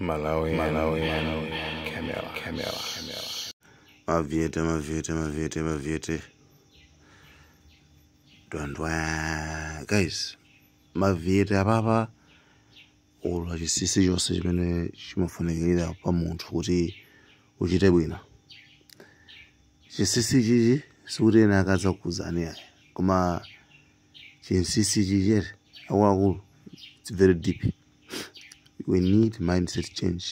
Malawi, Camera. Maviete. Guys, maviete apapa ulwa chisisi chonse chimene chimafunikira pa munthu kuti uchite bwino. Chisisi chichi sikuti ena akadza kukuzani ayi, koma chisisi chichi akuluakulu, it's very deep. We need mindset change.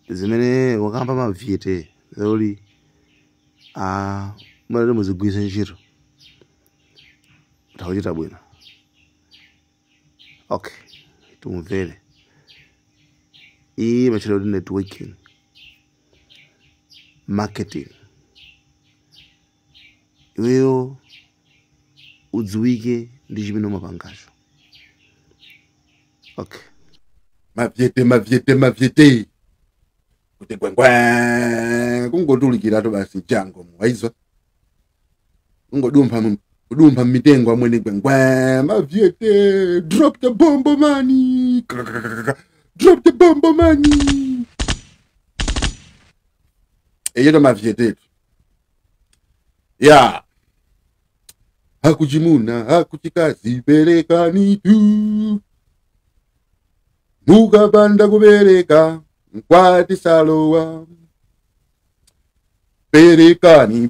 Zimene wakamba maviete loli mwalero muzigwisa ntchito utakuchita bwino. Okay, tumvere iyi machilo networking, marketing. Iweyo udziwike ndi chimene umapangacho. Okay. Maviete. Kuti gwengwe kungotulikira to basi jango waizwa. Udumpa mitengo amwene gwengwe. Maviete, drop the bomb money. Drop the bomb money. Eyo maviete. Ya. Hakuchimuna, hakuchikazi perekani tu. Mugabanda kubereka mkwati salowa. Perekani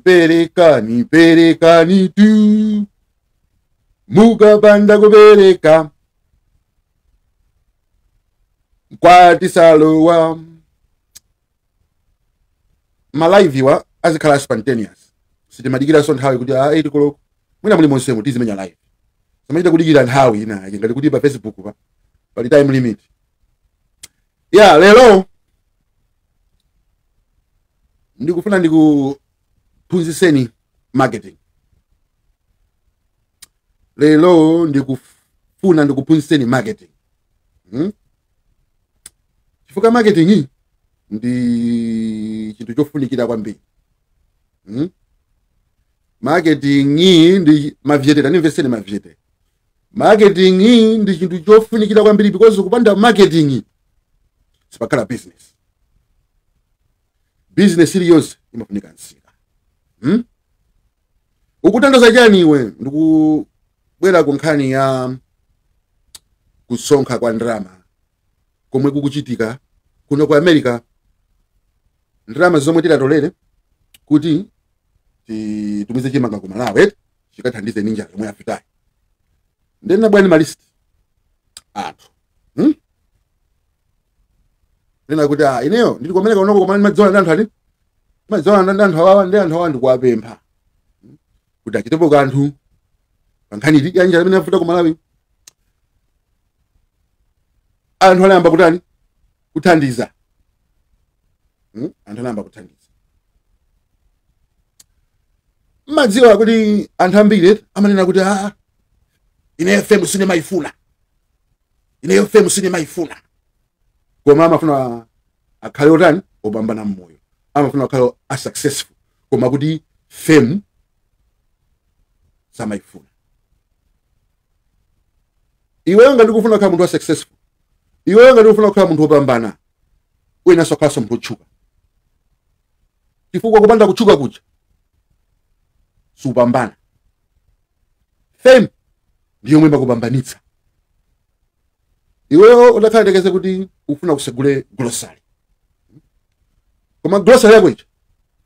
tu. Mugabanda kubereka mkwati salowa. Malaivi wa azikhala spontaneous. Sitimadikira so nthawi kuti 8 koloko. Mwina muli monsemo tizimenya live. Samachita kudikira nthawi ina ngati kuti pa Facebook pa. Pali time limit. Ya, lelo ndikufuna ndikuphunzitseni marketing. Lelo ndikufuna ndikuphunzitseni marketing. Chifukwa marketing ndi chinthu chofunikira kwambiri. Marketing ndi maviete, tanimveseni maviete. Marketing ndi chinthu chofunikira kwambiri because kupanda marketing sipakhala business. Business iliyonse imafunika nsika. Ukutandaza chani iwe ndikubwera ku nkhani ya kusonkha kwa ndrama komwe kukuchitika kuno ku America. Ndrama zomwe tilatolere kuti tumize chimanga ku Malawi chikathandize ninja yomwe afikayi. Ndena bwani malist anthu. Nena kuti ineyo ndikukomereka unoko koma madzona ndanthu ali. Madzona ndanthu awawa ndi anthu awa ndikuwapempha. Kuti achitepo kanthu pankhani ili yanja imene afuta ku Malawi. Anthu alayamba kutani? Kuthandiza. Anthu alayamba kuthandiza. Madziwa kuti anthu ambiri amanena kuti ineyo femu sinemaifuna. Koma amafuna akhale otani opambana mmoyo. Amafuna akhale successful. Koma kuti fame samaifuna. Iwe ngati ukufuna kukhala munthu successful, iwe ngati ukufuna kukhala munthu opambana, wena sokhala munthu otchuka. Chifukwa kupanda kutchuka kuja supambana. Fame ndiyo yomwe imakupambanitsa. Iweyo udakhala tekeze kuti ufuna kusegule grocery. Koma grocery yako ichi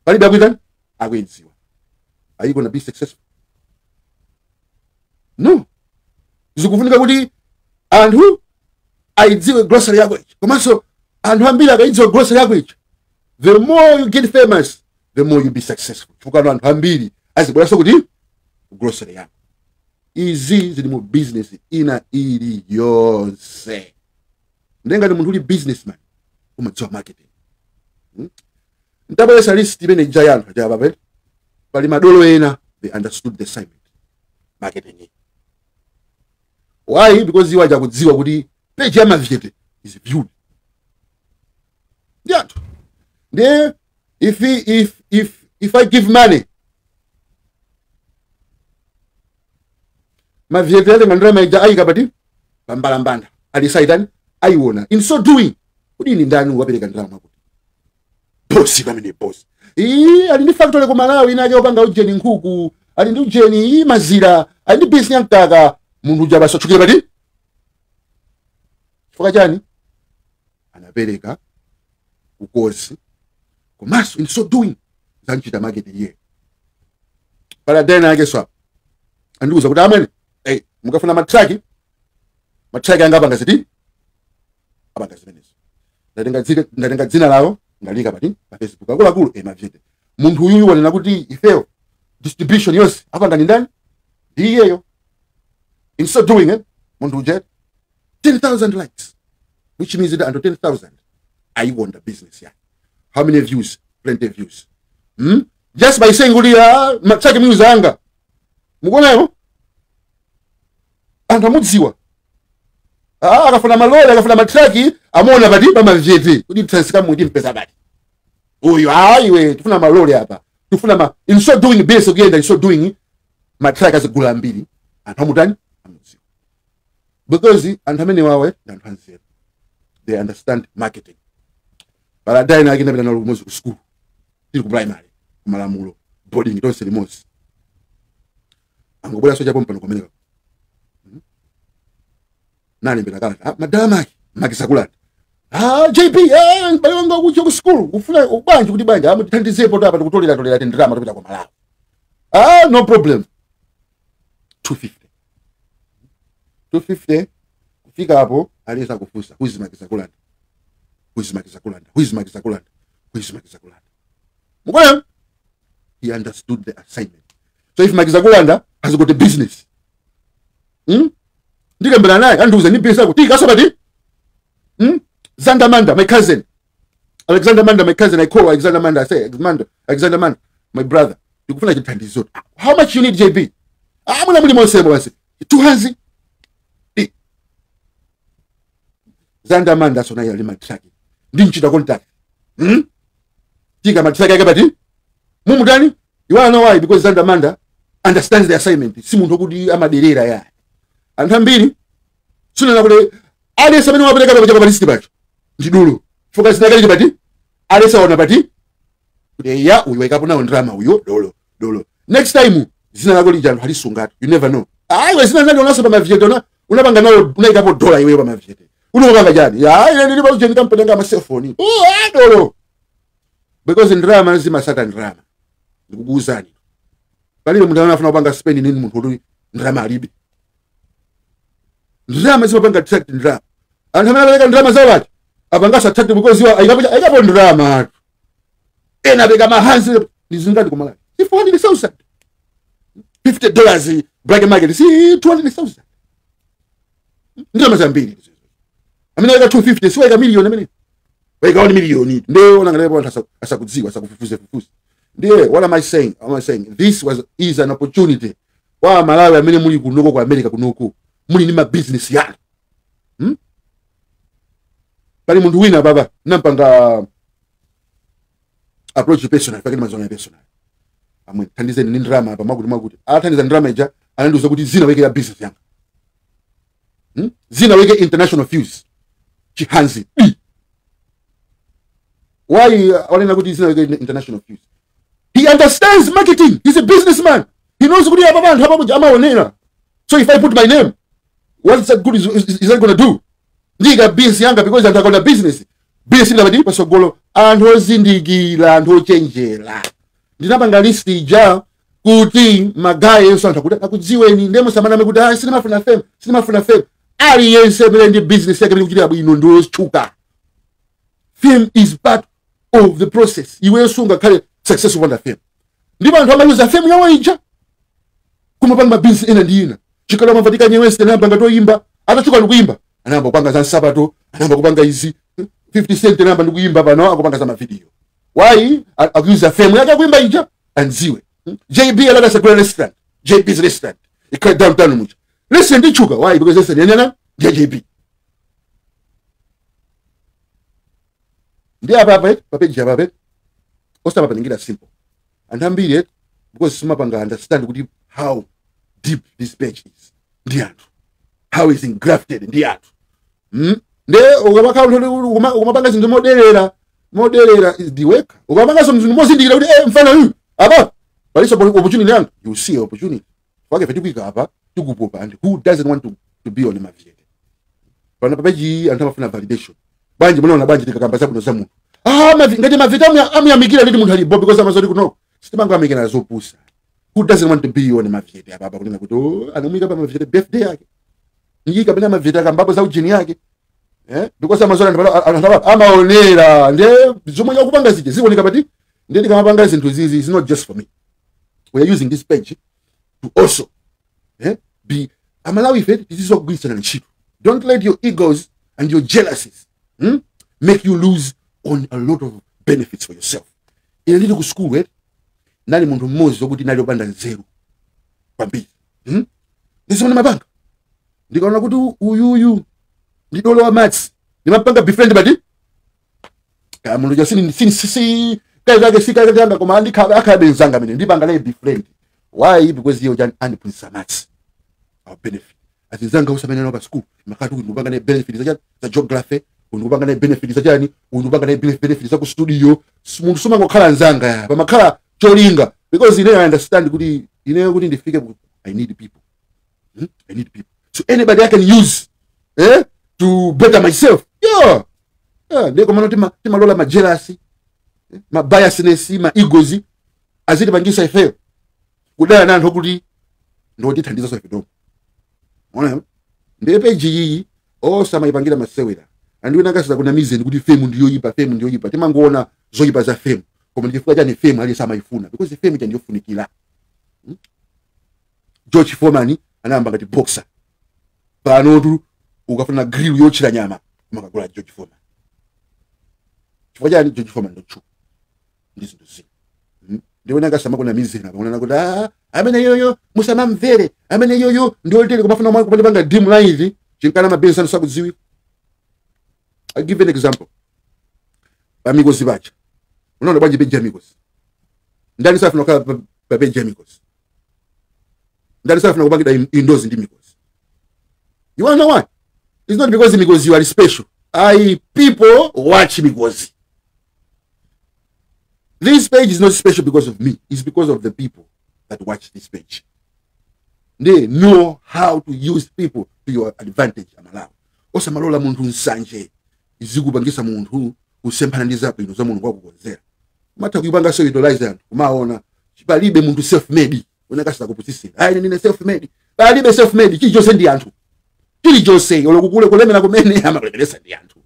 palibe akuitani akuidziwa. Are you gonna be successful? No. Zikufunika kuti anthu aidziwe grocery yako ichi. Komanso anthu ambiri akaidziwa grocery yako ichi, the more you get famous, the more you be successful. Chifukwa anthu ambiri azibweranso kuti grocery yako. Izi zili mu business ina ili yonse. Ndengati munthu uli businessman umadziwa marketing. Ntabwesa list imene giant ajaba pali madolo ena they understood the assignment marketing. Why? Because you waja kudziwa kuti page ya maviete is viewed. Yeah. There if I give money maviete yale mandrama ija aika pati pambalambanda alisaidan aiona. In so doing, kudini ndani wapereka ndalama kuti bosi pamene bosi ali ndi factory ku Malawi inake opanga ujeni nkhuku, ali ndi ujeni mazira, ali ndi business yankaka, munthu uja basa chukira pati chifukwa chani anapereka ukosi komanso in so doing zanchita market iye paladena yake swap andiuza kuti amene mukafuna matraki anga apanga ziti apanga zimenezo ndatenga dzina lawo ndalika pati pa Facebook akuluakulu mavite munthu uyu wanena kuti ifeyo distribution yonse apanga ni ndani iyeyo. In so doing munthu uje 10,000 likes, which means that under 10,000 I want the business. Yeah, how many views? Plenty of views. Just by saying matraki music anga mukonayo anthu amudziwa akafuna malole akafuna matraki amona pati pamavete kuti tsasika muti mpesa bati uyu iwe tufuna malole apa tufuna in so doing base kuyenda in so doing matraki azigula ambiri anthu amutani amudziwa because anthu amene wawe anthu anzeru, they understand marketing. Paladina akina bila nalo ku school tili ku primary kumalamulo boarding tonse limos angobola soja pompa nokomeneka nani mbela kala madama makisakulanda JP bali wanga kucho ku school ufuna ubanje kuti banje amuthandizepo to apa tikutolera tendrama topita kwa Malawi. No problem. 250 kufika hapo aliweza kufusa who is makisakulanda mukona he understood the assignment. So if Makizakulanda has got a business ndikembera naye andiuza ni pesa kuti kasabati Xander Manda, my cousin. Alexander Manda, my cousin. I call Alexander Manda. I say, Alexander Manda, my brother. You can find it. How much you need, JB? I'm going to say, 2 hands. Xander Manda, so now you're my track. Didn't you contact? Think I'm a track. Mumudani, you want to know why? Because Xander Manda understands the assignment. Simu Togudi Amadirera ya. And Hambini, soon enough, I did something over the Japanese. Ndidulu focus na gari bati alesa ona bati ya we wake up now and drama uyo dolo next time zina lako lijano halisungata you never know we zina nani unasaba mavieto na unapanga nao unaika hapo dola iwe ba mavieto unapanga jani ya ile ndilo bazo jeni company ngama cell phone dolo because in drama nzima satan drama ndikuguzani bali mtu anafuna kupanga spend nini mtu ndo drama alibi drama zima panga track drama anamana drama za watu abangasa tatu because you aikapo drama ena bega mahanzi nizingati kwa Malawi si $400,000 $50 black market si $200,000 ndio mazambili amina weka 250 si weka milioni amina weka 1 milioni ndio unangalia asakudziwa asakufufuze ndio what am I saying this is an opportunity wa Malawi amene muli kunoko kwa America kunoko muli ni ma business yako bali mundu wina baba nampanga approach personal fakini mazona personal amwe tandize ni drama hapa maguti atandiza drama ija ananduza kuti zina weke ya business yanga zina weke international fuse chihanzi why walina kuti zina weke international fuse he understands marketing, he's a businessman, he knows kuti hapa bantu hapa kuja amaonera. So if I put my name, what's that good is that going to do? Ndiga business yanga because I'm talking business. Business ndabadi pasogolo antho zindigila antho chenjera. Ndinapanga list ija kuti magaye yenso anthu akudziweni ndemo samana mekuti sinimafuna fame. Ali yense melendi business yake ndikuchira bwino ndo chuka. Fame is part of the process. Iwe sunga kale successful wonder fame. Ndipo anthu amaluza fame yawo ija. Kumapanga business ena ndina. Chikala mavatika nyewese namba toyimba, atachuka ndikuimba. Anamba kupanga za sabato, anamba kupanga izi 50 cent namba ndikuimba pano akupanga za video. Why? Akuza fame yake kuimba ija anziwe. JB alada sa restaurant. JB's restaurant. Ikwa downtown mucha. Listen ndichuka. Why? Because listen yenena JB. Ndia pape jababe. Osta papa ningila simple. And ambili because sumapanga understand kuti how deep this page is. Ndiatu. How is engrafted in the art. nde ukamapanga zinthu moderera is the work. Ukamapanga zinthu mozindikira kuti mfana uyu apa paliso opportunity yanga, you see opportunity. Wake fetikuika apa tukupopa, and who doesn't want to be on maviete. Pana papaji anthu amafuna validation. Banje munaona banje tikakamba sabuno za munthu. Ngati mavita amuyamikira liti munthu alipo because amazoti kuno. Sitimanga amikira nazopusa. Who doesn't want to be on maviete apa kunena kuti anamwika pa maviete birthday yake. Ngika pena maviete akambapo za ujini yake. Because amazoti amaonera nde zomwe yakupanga zije zikuoneka pati nde ndikamapanga zinthu zizi is not just for me. We are using this page to also be amalawi ifet tizizogwirisana ntchito. Don't let your egos and your jealousies make you lose on a lot of benefits for yourself. Ine ndili ku school nali munthu mmodzi zokuti nali opanda nzeru kwambiri. Ndizimana mabanga ndikaona kuti uyu ndidolowa maths ndimapanga befriend bati munthu jasini kazake sikazanga koma ndikhala akhabenzanga mine ndipanga naye befriend. Why? Because you can unprint maths our benefit. Atinzanga usamene pa school makati unupanga naye benefit za geography, unupanga naye benefit za jani, unupanga naye benefit za ku studio. Munthu sumango khala nzanga ya pamakhala cholinga because I understand kuti ndifike I need people. I need people. So anybody I can use to better myself. Yeah. Ndeko mano timalola ma jealousy, ma biasness, ma egos aziti pangisa ifeo. Kudala na anthu kuti ndotithandiza so ifedo. Ona ndiye page iyi osamayipangira masewera. Andiwe nakasiza kuna mizeni kuti fame ndiyo yipa. Timangoona zoyipa za fame. Koma ndifika chani fame ali samayifuna because fame ndiyo funikira. George Foreman anayamba ngati boxer. Pano ukafuna grill yochira nyama umakagula George Foreman. Chifukwa chani George Foreman ndochu. Ndizo ndozi. Ndiwe nakasama kuna mizeni unaona kuti amene yoyo musamamvere, amene yoyo ndiotele kumafuna mwa kupanda banga dim live chinkana mabenza nosakudziwi. I give an example. Amigos bacha. Unaona banje beja amigos. Ndani safi nokala pa beja amigos. Ndani safi nokubangida indoors ndi amigos. You wanna know why? It's not because amigos you are special. People watch amigos. This page is not special because of me. It's because of the people that watch this page. They know how to use people to your advantage. Amalawi. Osamalola muntu nsanje. Izikubangisa muntu usemphaniza bwino za muntu kwakukonzera. Mata kuyibanga so idolize anthu kumaona palibe muntu self made. Unakasita kupusisira. Hayi nine self made. Palibe self made chili chose ndi anthu. Chili chose olokukule kulemera kumene amakulekelesa ndi anthu.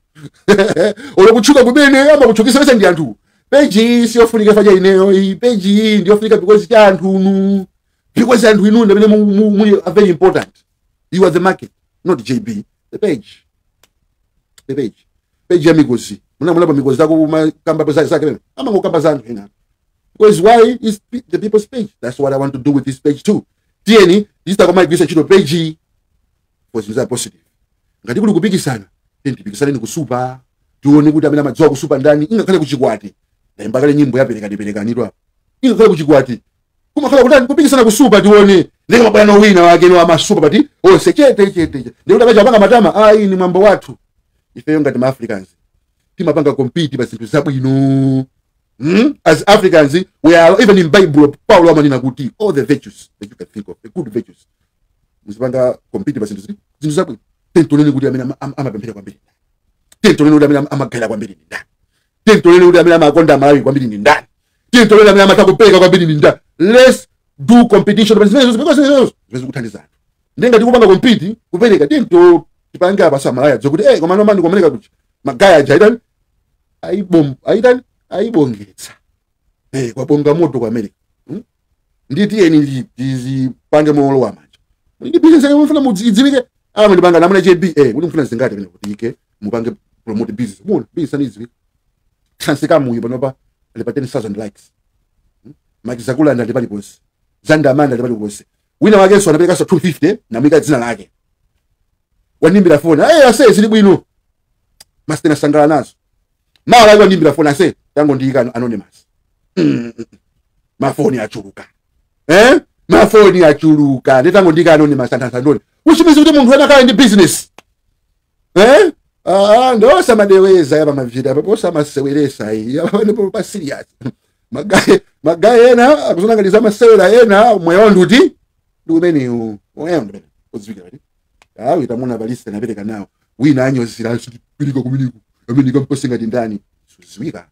Olokuchuka kumene amakuchukisa ndi anthu. Page siyofunika faja ineyo. Page ndiyofunika because cha anthu because anthu inu ndabene mu are very important. You are the market, not JB. The page. The page. Page amigos. Muna amigos zako kamba zake. Amango kamba zangu ina. Because why is the people's page? That's what I want to do with this page too. Tieni, this is my research page for things are positive. Ngati kuli kupikisana. Tipikisana ni kusupa. Tuone kuti amene amadziwa kusupa ndani. Ingakhale kuchikwati. Ndaimbakale nyimbo yaperekanidwa. Ingakhale kuchikwati. Kumakhala kutani kupikisana kusupa tione. Ndenge mabwana wina wake no amasupa pati. Chete. Ndikuti akachapanga matama. Ni mambo watu. Ifeyo ngati ma-Africans. Timapanga compete pa zinthu zabwino. As Africans, we are even in Bible, Paulo amanena kuti all the virtues that you can think of, the good virtues. Muzipanga compete pa zinthu zabwino. Tentonene kuti amene amapemphera kwambiri. Tentonene kuti amene amagayira kwambiri ndi ndani. Tentonene kuti amene amakonda Malawi kwambiri ndi ndani. Tentonene amene amatakupeka kwambiri ndi ndani. Let's do competition because kuthandiza anthu. Ndenga tikupanga compete kupereka tento tipange abasa Malawi zokuti koma nomani kumeneka kuti magaya jaidan aibongetsa kwabonga moto kwa America. Nditi eni ndizipange molo wa manje. Ndi business yamufuna mudziwike ndibanga namuna JB kuti mfuna zingati pene kuti ike mupange promote business. Bona business anidziwike. Transika muyi panopa alipa 10,000 likes. Mike Zakulanda ndipali boss. Zanda Amanda ndipali boss. Wina wake so anapeka so 250 na mwika dzina lake. Wanimbira phone. Ase zili bwino. Master nasangala nazo. Mara wanimbira phone ase tango ndika anonymous. Mafoni achuluka. Mafoni achuluka. Ndetango ndika anonymous antasa ndoni. Ushimizi kuti munthu wena kala ndi business. ndo samadeweza yaba mavita papo samaseweresa yaba ndipo pa serious magaye ena akuzonangaliza masewera ena moyo nduti ndumene oyamba ozwika bali itamuna baliste na bereka nawo wina anyozira pilika kuminiko amene kamposenga ndani suzwika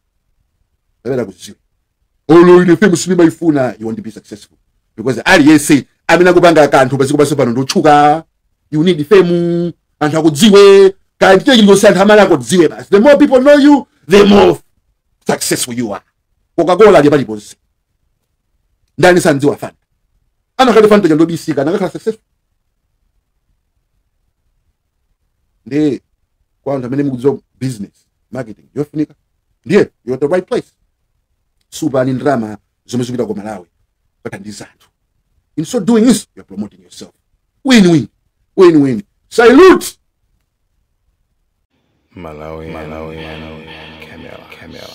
babera kuziwe olo ine famous cinema ifuna you want to be successful because ali yese amene akupanga akanthu baziko pano ndochuka you need fame anthu akudziwe kanti chili anthu amene akudziwe basi the more people know you the more successful you are Coca-Cola ali paliponse ndani sandziwa fanta anakati fanta ndobisika nakakhala successful ndi kwa anthu amene mukudziwa business marketing yofunika ndiye you're at the right place super ni drama zomwe zikuita kwa Malawi pathandiza anthu in so doing this you're promoting yourself win-win salute Malawi Camera